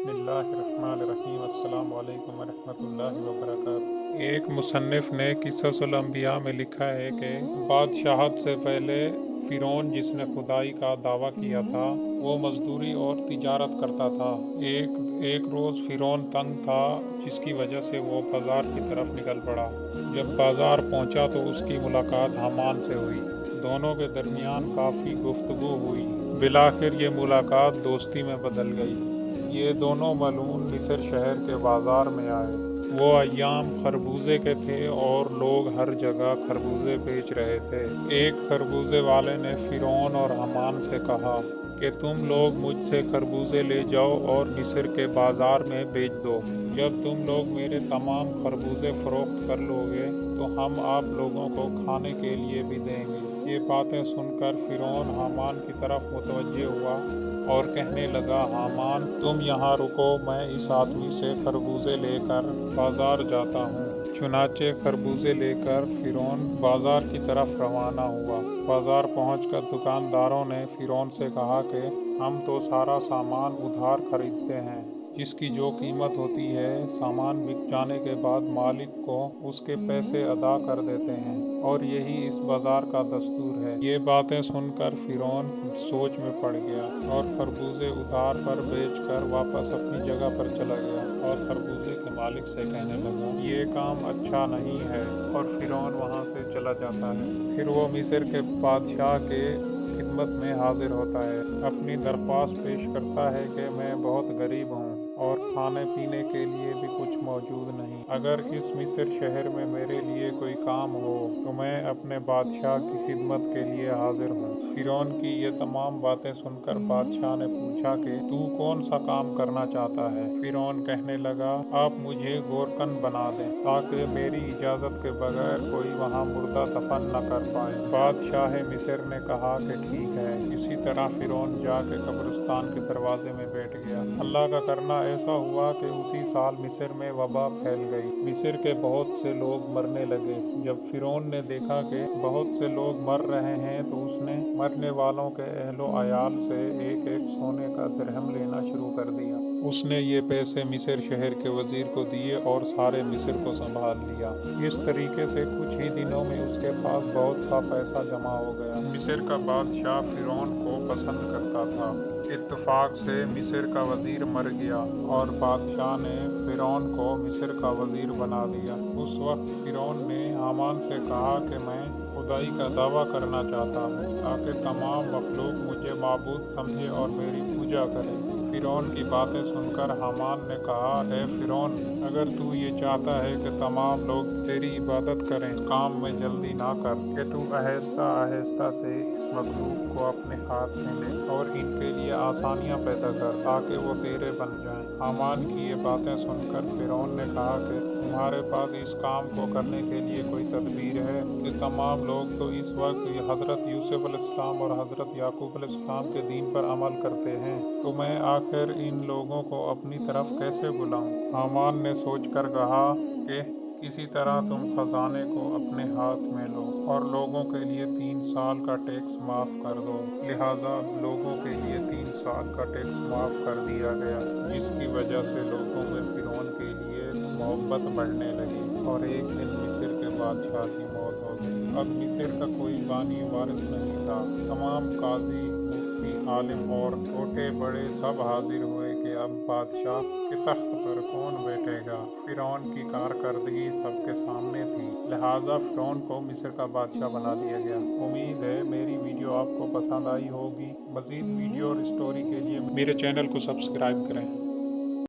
بسم اللہ الرحمن الرحیم۔ السلام علیکم ورحمۃ اللہ وبرکاتہ۔ ایک مصنف نے قصص الانبیاء میں لکھا ہے کہ بادشاہت سے پہلے فرعون جس نے خدائی کا دعویٰ کیا تھا وہ مزدوری اور تجارت کرتا تھا۔ ایک روز فرعون تنگ تھا جس کی وجہ سے وہ بازار کی طرف نکل پڑا۔ جب بازار پہنچا تو اس کی ملاقات حامان سے ہوئی۔ دونوں کے درمیان کافی گفتگو ہوئی۔ بالآخر یہ ملاقات دوستی میں بدل گئی۔ یہ دونوں ملعون مصر شہر کے بازار میں آئے۔ وہ ایام خربوزے کے تھے اور لوگ ہر جگہ خربوزے بیچ رہے تھے۔ ایک خربوزے والے نے فرعون اور حامان سے کہا کہ تم لوگ مجھ سے خربوزے لے جاؤ اور مصر کے بازار میں بیچ دو۔ جب تم لوگ میرے تمام خربوزے فروخت کر لو گے تو ہم آپ لوگوں کو کھانے کے لیے بھی دیں گے۔ یہ باتیں سن کر فرعون حامان کی طرف متوجہ ہوا اور کہنے لگا، حامان تم یہاں رکو، میں اس آدمی سے خربوزے لے کر بازار جاتا ہوں۔ چنانچہ خربوزے لے کر فرعون بازار کی طرف روانہ ہوا۔ بازار پہنچ کر دکانداروں نے فرعون سے کہا کہ ہم تو سارا سامان ادھار خریدتے ہیں، جس کی جو قیمت ہوتی ہے سامان بک جانے کے بعد مالک کو اس کے پیسے ادا کر دیتے ہیں، اور یہی اس بازار کا دستور ہے۔ یہ باتیں سن کر فرعون سوچ میں پڑ گیا اور خربوزے ادھار پر بیچ کر واپس اپنی جگہ پر چلا گیا اور خربوزے کے مالک سے کہنے لگا، یہ کام اچھا نہیں ہے، اور فرعون وہاں سے چلا جاتا ہے۔ پھر وہ مصر کے بادشاہ کے خدمت میں حاضر ہوتا ہے، اپنی درخواست پیش کرتا ہے کہ میں بہت غریب ہوں اور کھانے پینے کے لیے بھی کچھ موجود نہیں۔ اگر اس مصر شہر میں میرے لیے کوئی کام ہو تو میں اپنے بادشاہ کی خدمت کے لیے حاضر ہوں۔ فرعون کی یہ تمام باتیں سن کر بادشاہ نے پوچھا کہ تو کون سا کام کرنا چاہتا ہے؟ فرعون کہنے لگا، آپ مجھے گورکن بنا دیں تاکہ میری اجازت کے بغیر کوئی وہاں مردہ دفن نہ کر پائے۔ بادشاہ مصر نے کہا کہ ٹھیک ہے۔ اسی طرح فرعون جا کے قبرستان کے دروازے میں بیٹھ گیا۔ اللہ کا کرنا ایسا ہوا کہ اسی سال مصر میں وبا پھیل گئی۔ مصر کے بہت سے لوگ مرنے لگے۔ جب فرعون نے دیکھا کہ بہت سے لوگ مر رہے ہیں تو اس نے مرنے والوں کے اہل و عیال سے ایک ایک سونے کا درہم لینا شروع کر دیا۔ اس نے یہ پیسے مصر شہر کے وزیر کو دیے اور سارے مصر کو سنبھال لیا۔ اس طریقے سے کچھ ہی دنوں میں اس کے پاس بہت سا پیسہ جمع ہو گیا۔ مصر کا بادشاہ فرعون کو پسند کرتا تھا۔ اتفاق سے مصر کا وزیر مر گیا اور بادشاہ نے فرعون کو مصر کا وزیر بنا دیا۔ اس وقت فرعون نے حامان سے کہا کہ میں خدائی کا دعویٰ کرنا چاہتا ہوں تاکہ تمام مخلوق مجھے معبود سمجھے اور میری پوجا کرے۔ فرعون کی باتیں سن کر حامان نے کہا، اے فرعون، اگر تو یہ چاہتا ہے کہ تمام لوگ تیری عبادت کریں، کام میں جلدی نہ کر کہ تو آہستہ آہستہ سے اس مخلوق کو اپنے ہاتھ میں لے اور ان کے لیے آسانیاں پیدا کر تاکہ وہ تیرے بن جائیں۔ حامان کی یہ باتیں سن کر فرعون نے کہا کہ تمہارے پاس اس کام کو کرنے کے لیے کوئی تدبیر ہے کہ تمام لوگ تو اس وقت حضرت یوسف علیہ السلام اور حضرت یعقوب علیہ السلام کے دین پر عمل کرتے ہیں، تو میں آخر ان لوگوں کو اپنی طرف کیسے بلاؤں؟ حامان نے سوچ کر کہا کہ کسی طرح تم خزانے کو اپنے ہاتھ میں لو اور لوگوں کے لیے 3 سال کا ٹیکس معاف کر دو۔ لہٰذا لوگوں کے لیے 3 سال کا ٹیکس معاف کر دیا گیا، جس کی وجہ سے لوگوں میں فرعون کے لیے محبت بڑھنے لگی، اور ایک دن مصر کے بادشاہ کی موت ہو گئی۔ اب مصر کا کوئی بانی وارث نہیں تھا۔ تمام قاضی، مفتی، عالم اور چھوٹے بڑے سب حاضر ہوئے کہ اب بادشاہ کے تخت پر کون بیٹھے گا۔ فرعون کی کارکردگی سب کے سامنے تھی، لہٰذا فرعون کو مصر کا بادشاہ بنا دیا گیا۔ امید ہے میری ویڈیو آپ کو پسند آئی ہوگی۔ مزید ویڈیو اور اسٹوری کے لیے میرے چینل کو سبسکرائب کریں۔